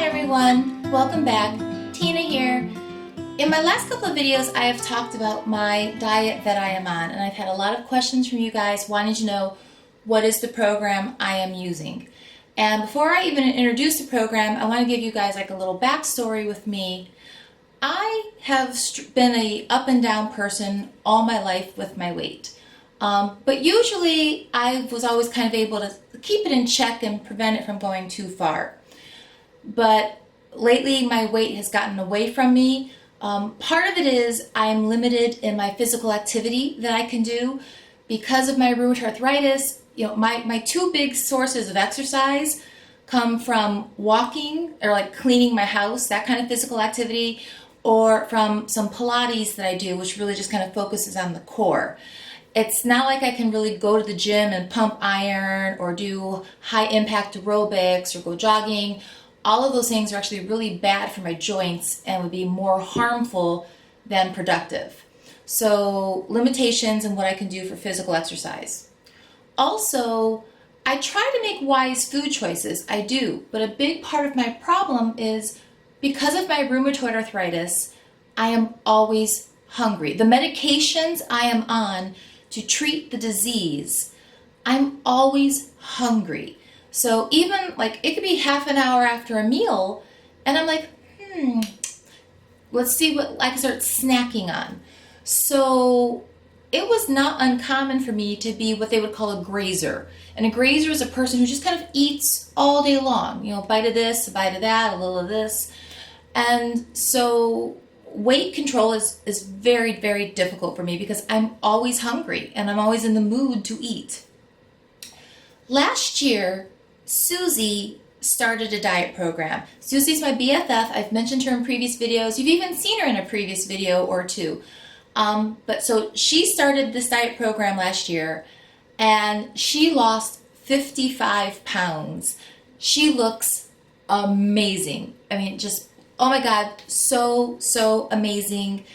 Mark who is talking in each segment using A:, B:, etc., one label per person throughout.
A: Hi everyone, welcome back. Tina here. In my last couple of videos I have talked about my diet that I am on, and I've had a lot of questions from you guys wanting to know what is the program I am using. And before I even introduce the program, I want to give you guys like a little backstory with me. I have been a up and down person all my life with my weight. But usually I was always kind of able to keep it in check and prevent it from going too far. But lately my weight has gotten away from me. Part of it is I'm limited in my physical activity that I can do because of my rheumatoid arthritis. You know, my two big sources of exercise come from walking or like cleaning my house, that kind of physical activity, or from some Pilates that I do, which really just kind of focuses on the core. It's not like I can really go to the gym and pump iron or do high impact aerobics or go jogging. All of those things are actually really bad for my joints and would be more harmful than productive. So limitations in what I can do for physical exercise. Also, I try to make wise food choices, I do, but a big part of my problem is because of my rheumatoid arthritis, I am always hungry. The medications I am on to treat the disease, I'm always hungry. So even like it could be half an hour after a meal and I'm like, let's see what I can start snacking on. So it was not uncommon for me to be what they would call a grazer. And a grazer is a person who just kind of eats all day long, you know, a bite of this, a bite of that, a little of this. And so weight control is very, very difficult for me because I'm always hungry and I'm always in the mood to eat. Last year, Susie started a diet program. Susie's my BFF. I've mentioned her in previous videos. You've even seen her in a previous video or two. But so she started this diet program last year and she lost 55 pounds. She looks amazing. I mean, just, oh my God, so amazing.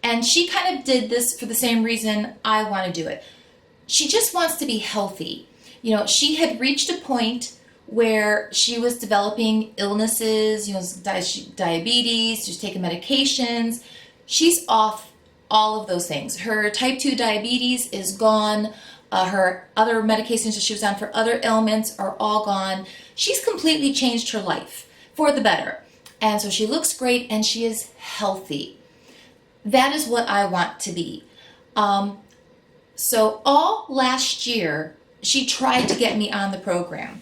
A: And she kind of did this for the same reason I want to do it. She just wants to be healthy. You know, she had reached a point where she was developing illnesses, you know, diabetes, she's taking medications. She's off all of those things. Her type 2 diabetes is gone. Her other medications that she was on for other ailments are all gone. She's completely changed her life for the better. And so she looks great and she is healthy. That is what I want to be. So all last year, she tried to get me on the program.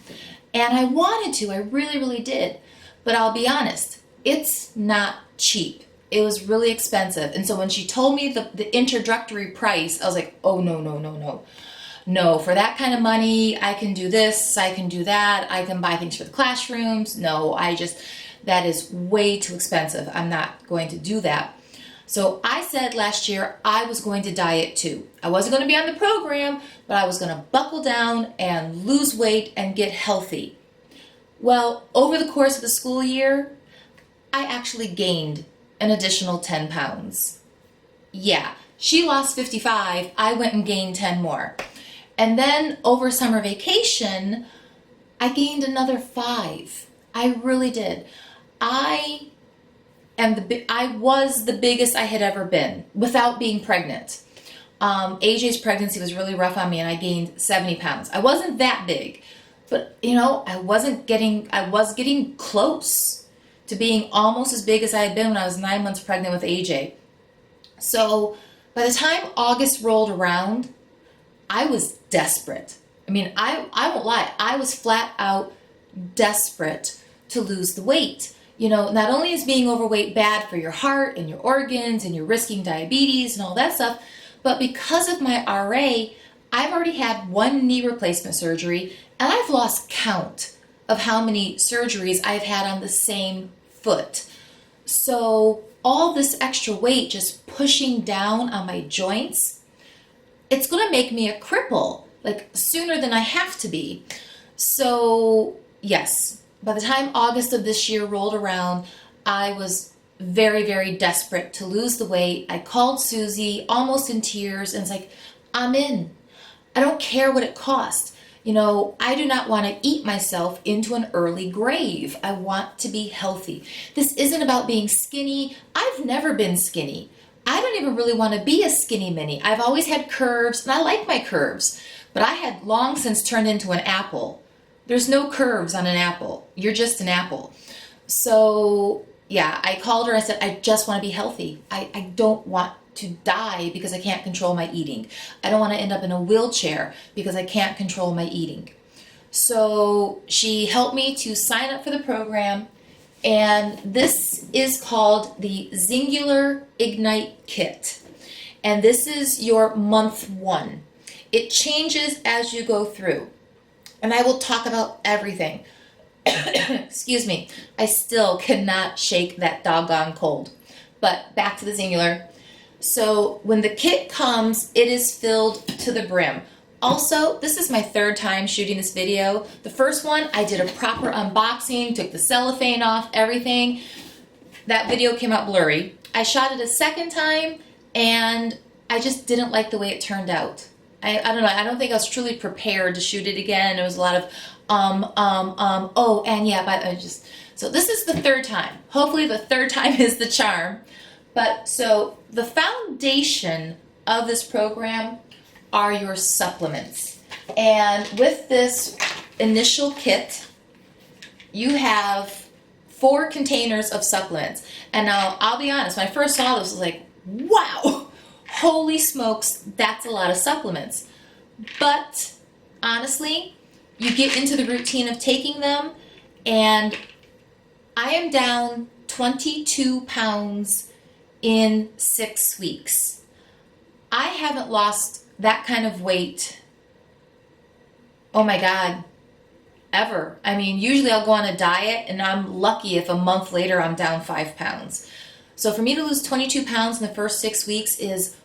A: And I wanted to, I really did. But I'll be honest, it's not cheap. It was really expensive. And so when she told me the introductory price, I was like, oh no. No, for that kind of money, I can do this, I can do that, I can buy things for the classrooms. No, that is way too expensive. I'm not going to do that. So I said last year I was going to diet too. I wasn't going to be on the program, but I was going to buckle down and lose weight and get healthy. Well, over the course of the school year, I actually gained an additional 10 pounds. Yeah, she lost 55, I went and gained 10 more. And then over summer vacation, I gained another 5. I really did. I was the biggest I had ever been without being pregnant. AJ's pregnancy was really rough on me and I gained 70 pounds. I wasn't that big, but you know, I was getting close to being almost as big as I had been when I was 9 months pregnant with AJ. So by the time August rolled around, I was desperate. I mean, I won't lie, I was flat out desperate to lose the weight. You know, not only is being overweight bad for your heart and your organs and you're risking diabetes and all that stuff, but because of my RA, I've already had 1 knee replacement surgery and I've lost count of how many surgeries I've had on the same foot. So all this extra weight just pushing down on my joints, it's going to make me a cripple, like sooner than I have to be. So yes, by the time August of this year rolled around, I was very desperate to lose the weight. I called Susie almost in tears and it's like, I'm in. I don't care what it costs. I do not want to eat myself into an early grave. I want to be healthy. This isn't about being skinny. I've never been skinny. I don't even really want to be a skinny mini. I've always had curves, and I like my curves, but I had long since turned into an apple. There's no curves on an apple. You're just an apple. So yeah, I called her. I said, I just want to be healthy. I don't want to die because I can't control my eating. I don't want to end up in a wheelchair because I can't control my eating. So she helped me to sign up for the program, and this is called the Xyngular Ignite Kit. And this is your month 1. It changes as you go through. And I will talk about everything. Excuse me. I still cannot shake that doggone cold. But back to the Xyngular. So when the kit comes, it is filled to the brim. Also, this is my 3rd time shooting this video. The first one, I did a proper unboxing, took the cellophane off, everything. That video came out blurry. I shot it a 2nd time, and I just didn't like the way it turned out. I don't know, I don't think I was truly prepared to shoot it again. It was a lot of oh, and yeah, but so this is the 3rd time. Hopefully the 3rd time is the charm. But so the foundation of this program are your supplements. And with this initial kit, you have 4 containers of supplements. And now I'll be honest, when I first saw this, I was like, wow, holy smokes, that's a lot of supplements. But honestly, you get into the routine of taking them, and I am down 22 pounds in 6 weeks. I haven't lost that kind of weight, oh my God, ever. I mean, usually I'll go on a diet, and I'm lucky if a month later I'm down 5 pounds. So for me to lose 22 pounds in the first 6 weeks is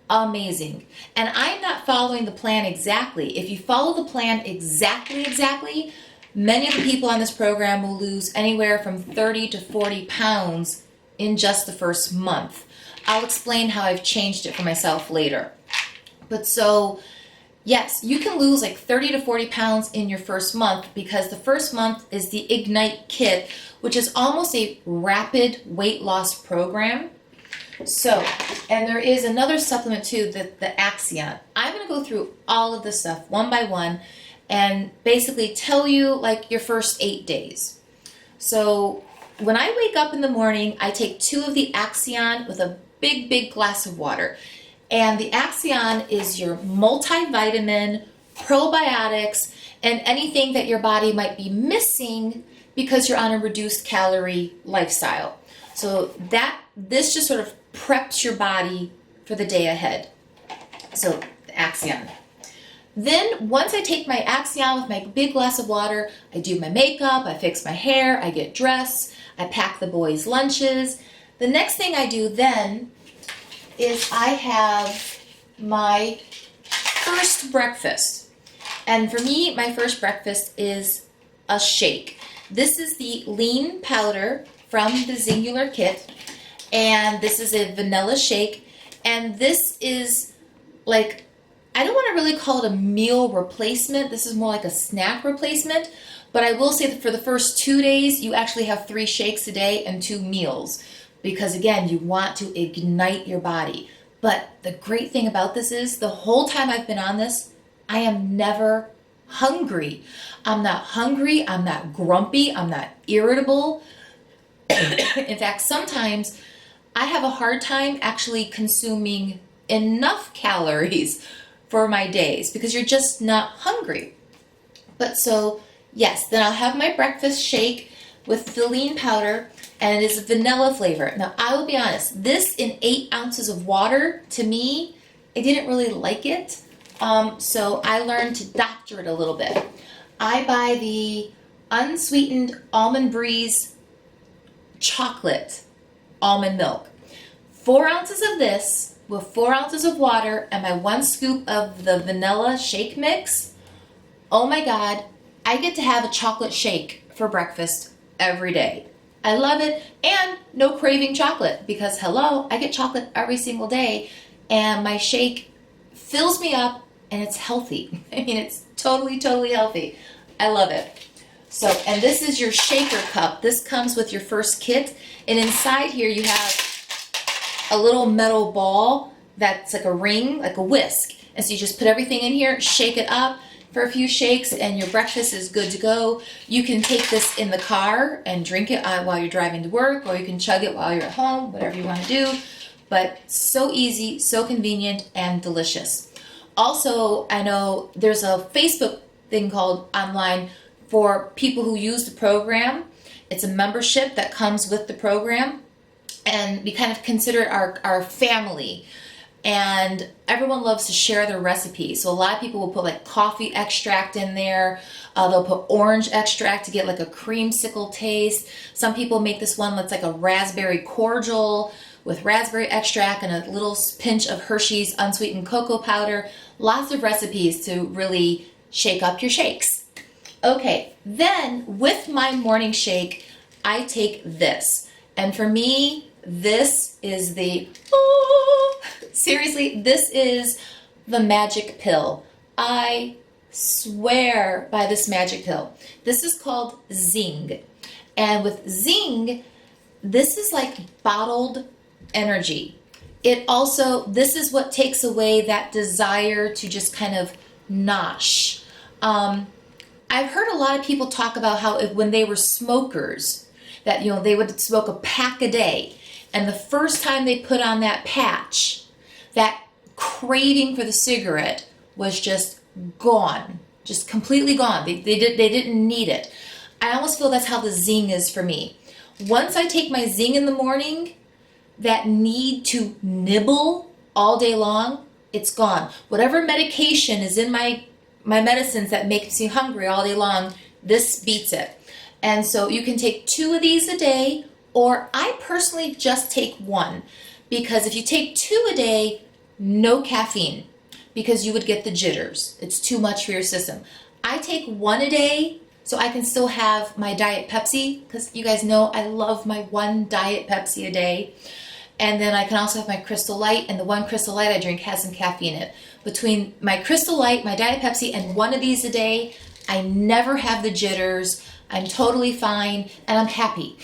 A: amazing. And I'm not following the plan exactly. If you follow the plan exactly, many of the people on this program will lose anywhere from 30 to 40 pounds in just the first month. I'll explain how I've changed it for myself later. But so, yes, you can lose like 30 to 40 pounds in your first month, because the first month is the Ignite Kit, which is almost a rapid weight loss program. So, and there is another supplement too, the Axion. I'm going to go through all of this stuff one by one and basically tell you like your first 8 days. So when I wake up in the morning, I take 2 of the Axion with a big glass of water. And the Axion is your multivitamin, probiotics, and anything that your body might be missing because you're on a reduced calorie lifestyle. So this just sort of preps your body for the day ahead. So the Axion. Then once I take my Axion with my big glass of water, I do my makeup, I fix my hair, I get dressed, I pack the boys' lunches. The next thing I do then is I have my first breakfast. And for me, my first breakfast is a shake. This is the lean powder from the Xyngular kit, and this is a vanilla shake, and this is like, I don't want to really call it a meal replacement. This is more like a snack replacement, but I will say that for the first 2 days, you actually have 3 shakes a day and 2 meals, because again, you want to ignite your body. But the great thing about this is the whole time I've been on this, I am never hungry. I'm not hungry, I'm not grumpy, I'm not irritable. In fact, sometimes I have a hard time actually consuming enough calories for my days because you're just not hungry. But so, yes, then I'll have my breakfast shake with the lean powder, and it is a vanilla flavor. Now, I will be honest, this in 8 ounces of water, to me, I didn't really like it. So I learned to doctor it a little bit. I buy the unsweetened Almond Breeze chocolate almond milk. 4 ounces of this with 4 ounces of water and my 1 scoop of the vanilla shake mix. Oh my God, I get to have a chocolate shake for breakfast every day. I love it, and no craving chocolate, because hello, I get chocolate every single day, and my shake fills me up and it's healthy. I mean, it's totally, totally healthy. I love it. So, and this is your shaker cup. This comes with your first kit. And inside here you have a little metal ball that's like a ring, like a whisk. And so you just put everything in here, shake it up for a few shakes, and your breakfast is good to go. You can take this in the car and drink it while you're driving to work, or you can chug it while you're at home, whatever you want to do. But so easy, so convenient, and delicious. Also, I know there's a Facebook thing called online for people who use the program. It's a membership that comes with the program, and we kind of consider it our family. And everyone loves to share their recipes. So a lot of people will put like coffee extract in there. They'll put orange extract to get like a creamsicle taste. Some people make this one that's like a raspberry cordial with raspberry extract and a little pinch of Hershey's unsweetened cocoa powder. Lots of recipes to really shake up your shakes. Okay, then with my morning shake, I take this. And for me, this is seriously, this is the magic pill. I swear by this magic pill. This is called Xyng. And with Xyng, this is like bottled energy. This is what takes away that desire to just kind of nosh. I've heard a lot of people talk about how when they were smokers, that they would smoke a pack a day, and the first time they put on that patch, that craving for the cigarette was just gone, just completely gone. They didn't need it. I almost feel that's how the Xyng is for me. Once I take my Xyng in the morning, that need to nibble all day long, it's gone. Whatever medication is in my medicines that makes me hungry all day long, this beats it. And so you can take 2 of these a day, or I personally just take 1, because if you take 2 a day, no caffeine, because you would get the jitters. It's too much for your system. I take 1 a day so I can still have my Diet Pepsi, because you guys know I love my 1 Diet Pepsi a day. And then I can also have my Crystal Light, and the 1 Crystal Light I drink has some caffeine in it. Between my Crystal Light, my Diet Pepsi, and 1 of these a day, I never have the jitters. I'm totally fine, and I'm happy.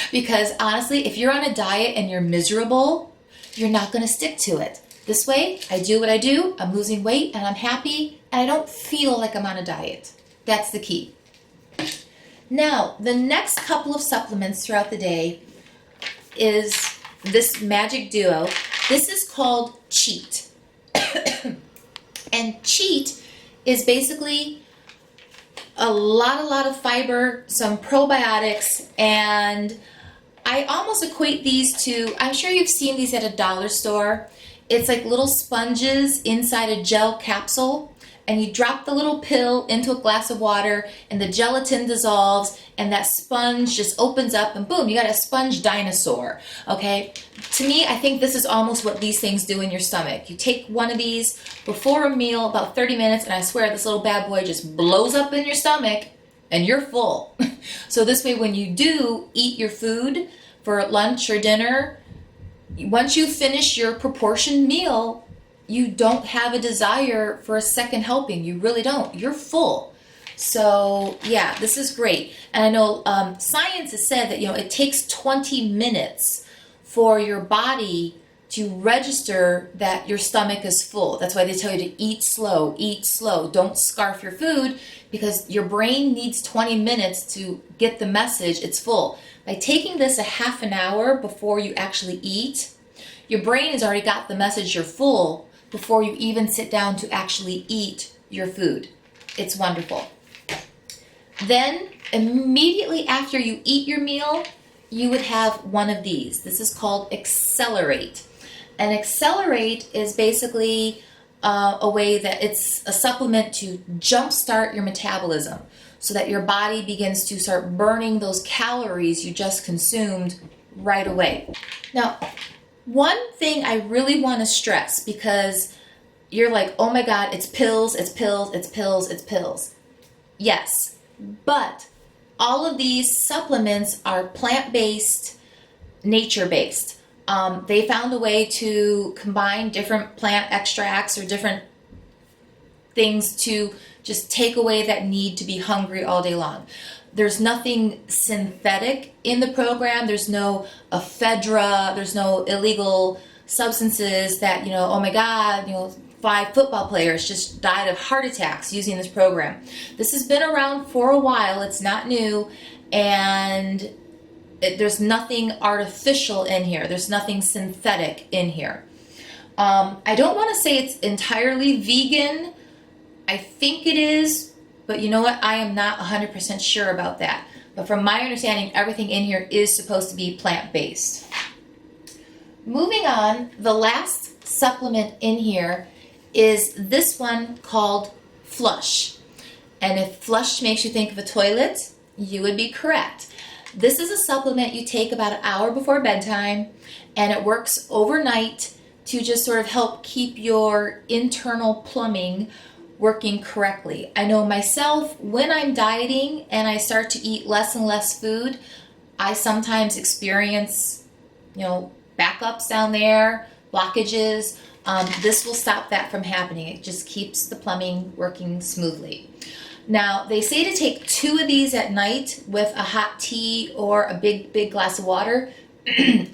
A: Because honestly, if you're on a diet and you're miserable, you're not going to stick to it. This way, I do what I do, I'm losing weight, and I'm happy, and I don't feel like I'm on a diet. That's the key. Now, the next couple of supplements throughout the day is this magic duo. This is called Cheat. And Cheat is basically a lot of fiber, some probiotics, and I almost equate these to, I'm sure you've seen these at a dollar store. It's like little sponges inside a gel capsule, and you drop the little pill into a glass of water, and the gelatin dissolves, and that sponge just opens up, and boom, you got a sponge dinosaur, okay? To me, I think this is almost what these things do in your stomach. You take 1 of these before a meal, about 30 minutes, and I swear this little bad boy just blows up in your stomach, and you're full. So this way, when you do eat your food for lunch or dinner, once you finish your proportioned meal, you don't have a desire for a second helping. You really don't. You're full. So yeah, this is great. And I know science has said that it takes 20 minutes for your body to register that your stomach is full. That's why they tell you to eat slow, don't scarf your food, because your brain needs 20 minutes to get the message it's full. By taking this a half an hour before you actually eat, your brain has already got the message you're full before you even sit down to actually eat your food. It's wonderful. Then, immediately after you eat your meal, you would have 1 of these. This is called Accelerate. And Accelerate is basically a way that it's a supplement to jumpstart your metabolism so that your body begins to start burning those calories you just consumed right away. Now, one thing I really want to stress, because you're like, oh my God, it's pills, it's pills, it's pills, it's pills. Yes, but all of these supplements are plant-based, nature-based. They found a way to combine different plant extracts or different things to just take away that need to be hungry all day long. There's nothing synthetic in the program. There's no ephedra. There's no illegal substances that, oh my God, 5 football players just died of heart attacks using this program. This has been around for a while. It's not new, and there's nothing artificial in here. There's nothing synthetic in here. I don't want to say it's entirely vegan. I think it is, but you know what? I am not 100% sure about that. But from my understanding, everything in here is supposed to be plant-based. Moving on, the last supplement in here is this one called Flush. And if Flush makes you think of a toilet, you would be correct. This is a supplement you take about an hour before bedtime, and it works overnight to just sort of help keep your internal plumbing working correctly. I know myself, when I'm dieting and I start to eat less and less food, I sometimes experience, backups down there, blockages. This will stop that from happening. It just keeps the plumbing working smoothly. Now, they say to take 2 of these at night with a hot tea or a big glass of water.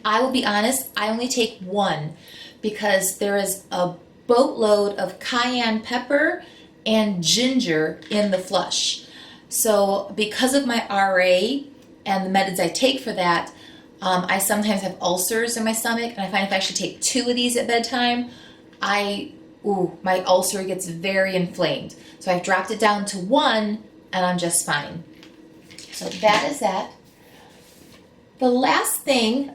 A: I will be honest, I only take 1 because there is a boatload of cayenne pepper and ginger in the Flush. So because of my RA and the methods I take for that, I sometimes have ulcers in my stomach, and I find if I actually take 2 of these at bedtime, my ulcer gets very inflamed. So I've dropped it down to 1, and I'm just fine. So that is that. The last thing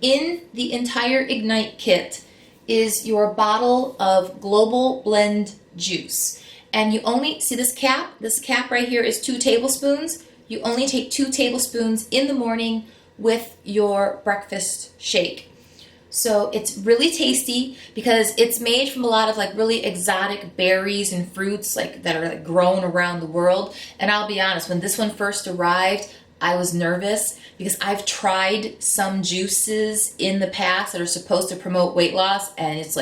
A: in the entire Ignite kit is your bottle of Global Blend juice. And you only, see this cap? This cap right here is 2 tablespoons. You only take 2 tablespoons in the morning with your breakfast shake. So it's really tasty because it's made from a lot of really exotic berries and fruits that are grown around the world. And I'll be honest, when this one first arrived, I was nervous because I've tried some juices in the past that are supposed to promote weight loss, and it's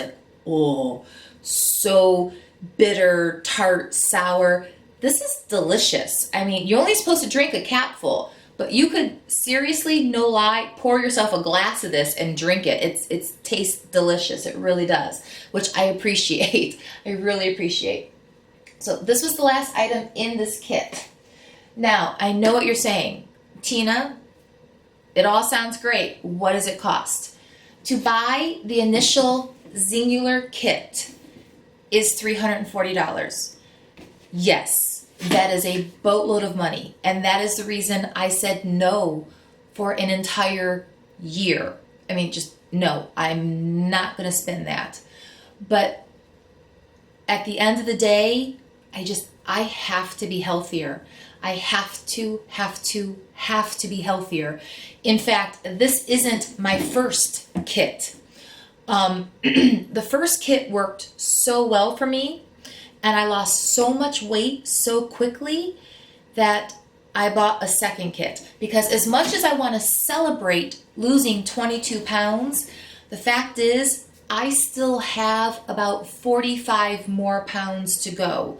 A: so bitter, tart, sour. This is delicious. I mean, you're only supposed to drink a capful, but you could seriously, no lie, pour yourself a glass of this and drink it. It tastes delicious. It really does, which I appreciate. I really appreciate. So this was the last item in this kit. Now, I know what you're saying. Tina, it all sounds great. What does it cost? To buy the initial Xyngular kit is $340. Yes, that is a boatload of money. And that is the reason I said no for an entire year. I mean, just no, I'm not going to spend that. But at the end of the day, I have to be healthier. I have to be healthier. In fact, this isn't my first kit. The first kit worked so well for me, and I lost so much weight so quickly that I bought a second kit. Because as much as I want to celebrate losing 22 pounds, the fact is I still have about 45 more pounds to go.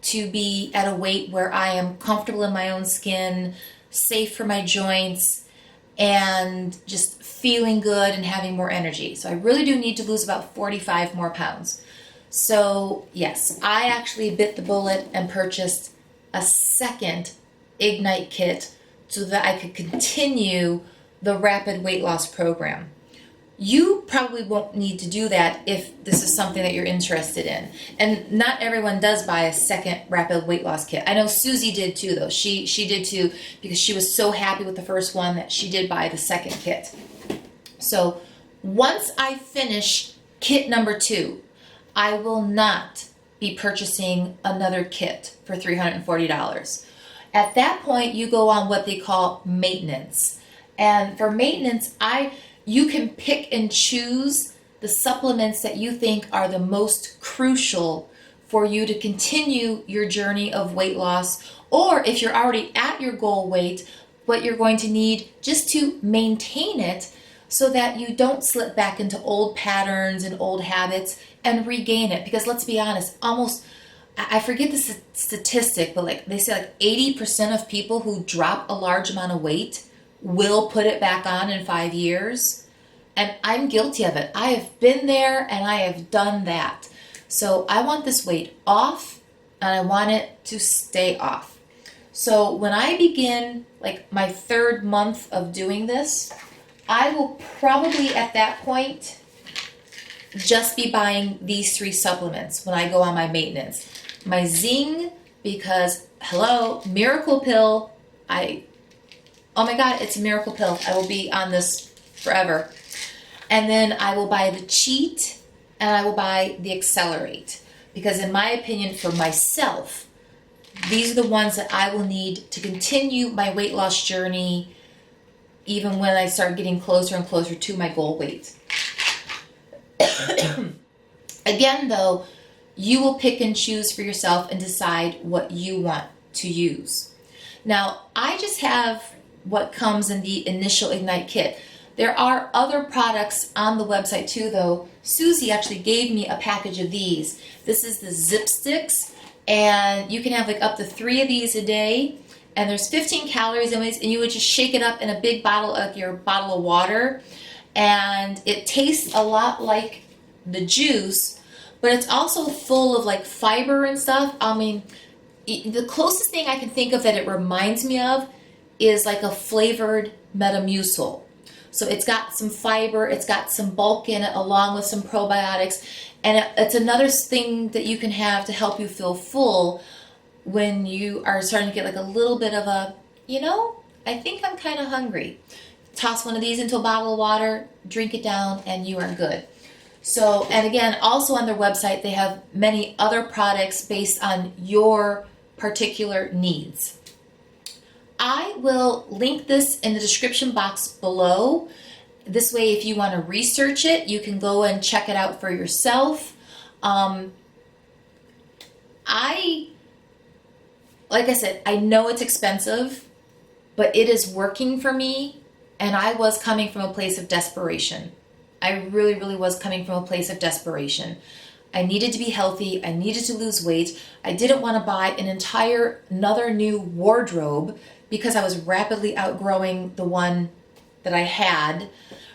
A: To be at a weight where I am comfortable in my own skin, safe for my joints, and just feeling good and having more energy. So I really do need to lose about 45 more pounds. So yes, I actually bit the bullet and purchased a second Ignite kit so that I could continue the rapid weight loss program. You probably won't need to do that if this is something that you're interested in. And not everyone does buy a second rapid weight loss kit. I know Susie did too, though. She did too, because she was so happy with the first one that she did buy the second kit. So once I finish kit number 2, I will not be purchasing another kit for $340. At that point, you go on what they call maintenance. And for maintenance, you can pick and choose the supplements that you think are the most crucial for you to continue your journey of weight loss, or if you're already at your goal weight, what you're going to need just to maintain it so that you don't slip back into old patterns and old habits and regain it. Because let's be honest, almost, I forget the statistic, but like they say like 80% of people who drop a large amount of weight will put it back on in 5 years. And I'm guilty of it. I have been there and I have done that. So I want this weight off and I want it to stay off. So when I begin like my 3rd month of doing this, I will probably at that point just be buying these 3 supplements when I go on my maintenance. My Xing, because hello, miracle pill. Oh my God, it's a miracle pill. I will be on this forever. And then I will buy the Cheat and I will buy the Accelerate. Because in my opinion, for myself, these are the ones that I will need to continue my weight loss journey even when I start getting closer and closer to my goal weight. Again, though, you will pick and choose for yourself and decide what you want to use. Now, I just have what comes in the initial Ignite kit. There are other products on the website too, though. Susie actually gave me a package of these. This is the Zip Sticks, and you can have like up to 3 of these a day. And there's 15 calories in these, and you would just shake it up in a big bottle of your bottle of water. And it tastes a lot like the juice, but it's also full of like fiber and stuff. I mean, the closest thing I can think of that it reminds me of is like a flavored Metamucil. So it's got some fiber, it's got some bulk in it along with some probiotics, and it's another thing that you can have to help you feel full when you are starting to get like a little bit of a, I think I'm kind of hungry. Toss one of these into a bottle of water, drink it down, and you are good. So, and again, also on their website, they have many other products based on your particular needs. I will link this in the description box below. This way, if you want to research it, you can go and check it out for yourself. Like I said, I know it's expensive, but it is working for me, and I was coming from a place of desperation. I really, really was coming from a place of desperation. I needed to be healthy. I needed to lose weight. I didn't want to buy another new wardrobe because I was rapidly outgrowing the one that I had.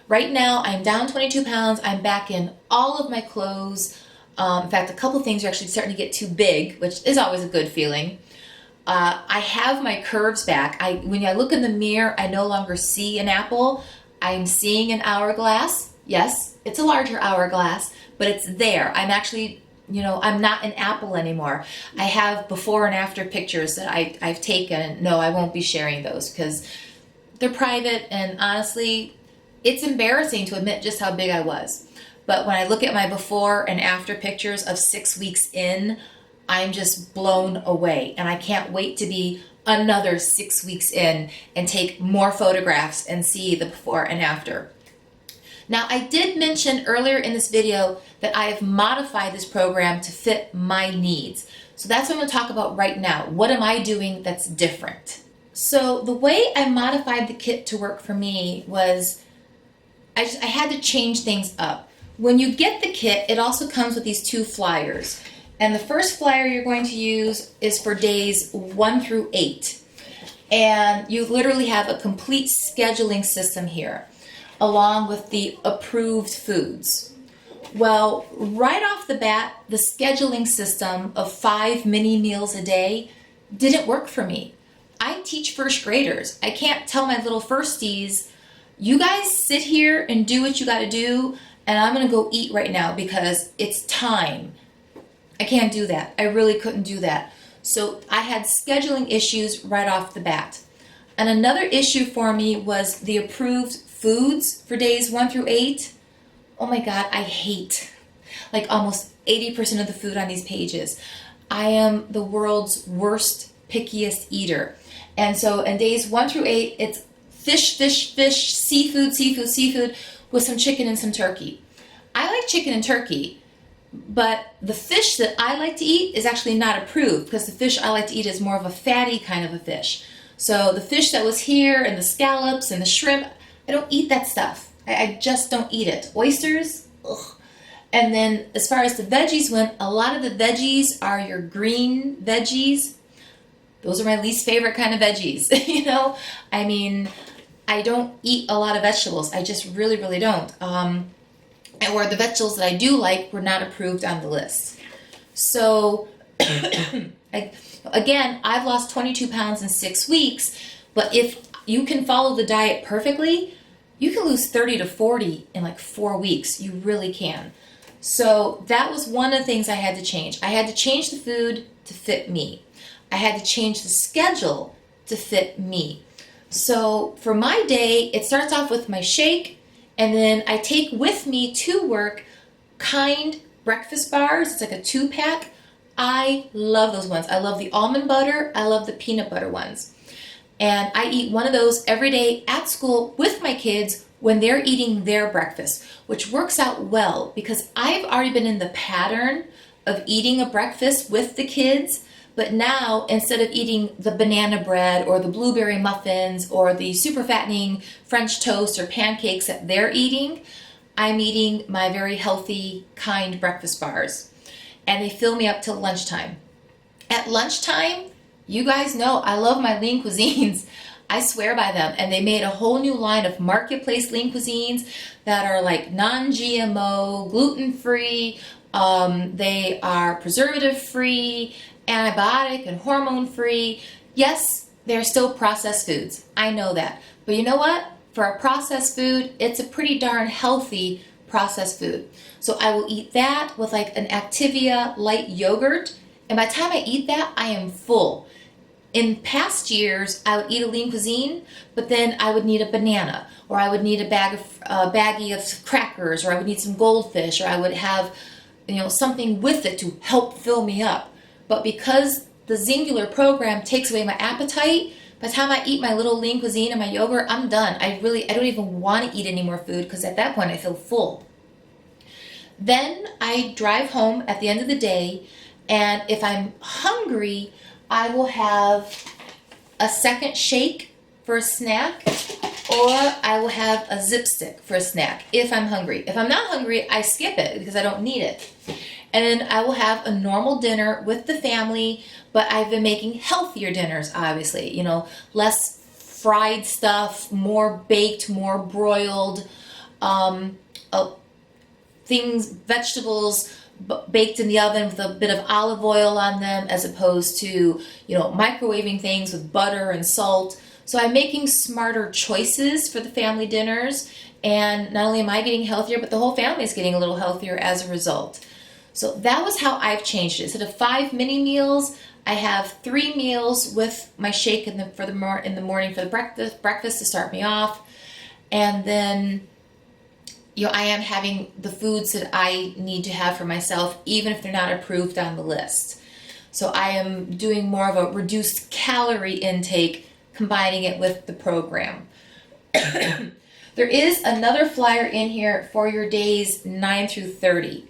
A: Right now, I'm down 22 pounds. I'm back in all of my clothes. In fact, a couple things are actually starting to get too big, which is always a good feeling. I have my curves back. When I look in the mirror, I no longer see an apple. I'm seeing an hourglass. Yes, it's a larger hourglass, but it's there. I'm actually, I'm not an apple anymore. I have before and after pictures that I've taken. No, I won't be sharing those because they're private, and honestly, it's embarrassing to admit just how big I was. But when I look at my before and after pictures of 6 weeks in, I'm just blown away, and I can't wait to be another 6 weeks in and take more photographs and see the before and after. Now, I did mention earlier in this video that I have modified this program to fit my needs. So that's what I'm going to talk about right now. What am I doing that's different? So the way I modified the kit to work for me was I had to change things up. When you get the kit, it also comes with these 2 flyers. And the first flyer you're going to use is for days 1 through 8. And you literally have a complete scheduling system here, along with the approved foods. Well, right off the bat, the scheduling system of 5 mini meals a day didn't work for me. I teach first graders. I can't tell my little firsties, you guys sit here and do what you got to do, and I'm going to go eat right now because it's time. I can't do that. I really couldn't do that. So I had scheduling issues right off the bat. And another issue for me was the approved foods for days 1 through 8. Oh my God, I hate like almost 80% of the food on these pages. I am the world's worst, pickiest eater. And so in days 1 through 8, it's fish, fish, fish, seafood, seafood, seafood with some chicken and some turkey. I like chicken and turkey, but the fish that I like to eat is actually not approved because the fish I like to eat is more of a fatty kind of a fish. So the fish that was here and the scallops and the shrimp, I don't eat that stuff. I just don't eat it. Oysters, ugh. And then as far as the veggies went, a lot of the veggies are your green veggies. Those are my least favorite kind of veggies. I mean, I don't eat a lot of vegetables. I just really, really don't. Or the vegetables that I do like were not approved on the list. So again, I've lost 22 pounds in 6 weeks, but if you can follow the diet perfectly, you can lose 30 to 40 in like 4 weeks. You really can. So that was one of the things I had to change. I had to change the food to fit me. I had to change the schedule to fit me. So for my day, it starts off with my shake, and then I take with me to work Kind breakfast bars. It's like a 2-pack. I love those ones. I love the almond butter. I love the peanut butter ones. And I eat one of those every day at school with my kids when they're eating their breakfast, which works out well because I've already been in the pattern of eating a breakfast with the kids. But now, instead of eating the banana bread or the blueberry muffins or the super fattening French toast or pancakes that they're eating, I'm eating my very healthy Kind breakfast bars. And they fill me up till lunchtime. At lunchtime, you guys know I love my lean cuisines. I swear by them. And they made a whole new line of marketplace lean cuisines that are like non-GMO, gluten-free. They are preservative-free, antibiotic and hormone-free. Yes, they're still processed foods. I know that. But you know what? For a processed food, it's a pretty darn healthy processed food. So I will eat that with like an Activia light yogurt. And by the time I eat that, I am full. In past years, I would eat a lean cuisine, but then I would need a banana, or I would need a baggie of crackers, or I would need some goldfish, or I would have, something with it to help fill me up. But because the Xyngular program takes away my appetite, by the time I eat my little lean cuisine and my yogurt, I'm done. I don't even want to eat any more food because at that point I feel full. Then I drive home at the end of the day, and if I'm hungry, I will have a second shake for a snack, or I will have a zip stick for a snack if I'm hungry. If I'm not hungry, I skip it because I don't need it. And then I will have a normal dinner with the family, but I've been making healthier dinners, obviously. Less fried stuff, more baked, more broiled, vegetables baked in the oven with a bit of olive oil on them, as opposed to, microwaving things with butter and salt. So I'm making smarter choices for the family dinners, and not only am I getting healthier, but the whole family is getting a little healthier as a result. So that was how I've changed it. Instead of 5 mini meals, I have 3 meals with my shake in the morning for the breakfast to start me off, and then I am having the foods that I need to have for myself, even if they're not approved on the list. So I am doing more of a reduced calorie intake, combining it with the program. There is another flyer in here for your days 9 through 30.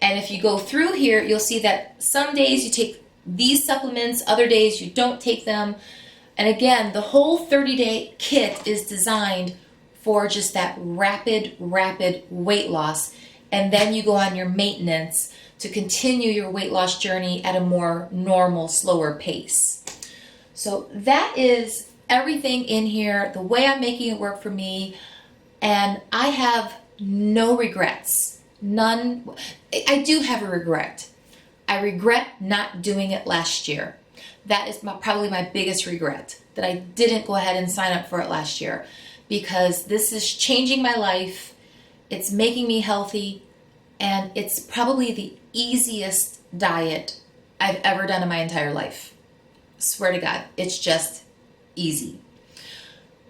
A: And if you go through here, you'll see that some days you take these supplements, other days you don't take them. And again, the whole 30-day kit is designed for just that rapid weight loss. And then you go on your maintenance to continue your weight loss journey at a more normal, slower pace. So that is everything in here, the way I'm making it work for me. And I have no regrets. None. I do have a regret. I regret not doing it last year. That is probably my biggest regret, that I didn't go ahead and sign up for it last year, because this is changing my life. It's making me healthy, and it's probably the easiest diet I've ever done in my entire life. Swear to God, it's just easy.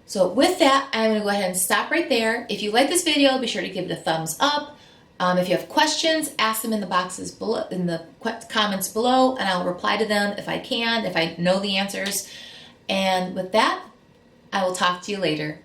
A: So with that, I'm going to go ahead and stop right there. If you like this video, be sure to give it a thumbs up. If you have questions, ask them in the boxes below, in the comments below, and I'll reply to them if I can, if I know the answers. And with that, I will talk to you later.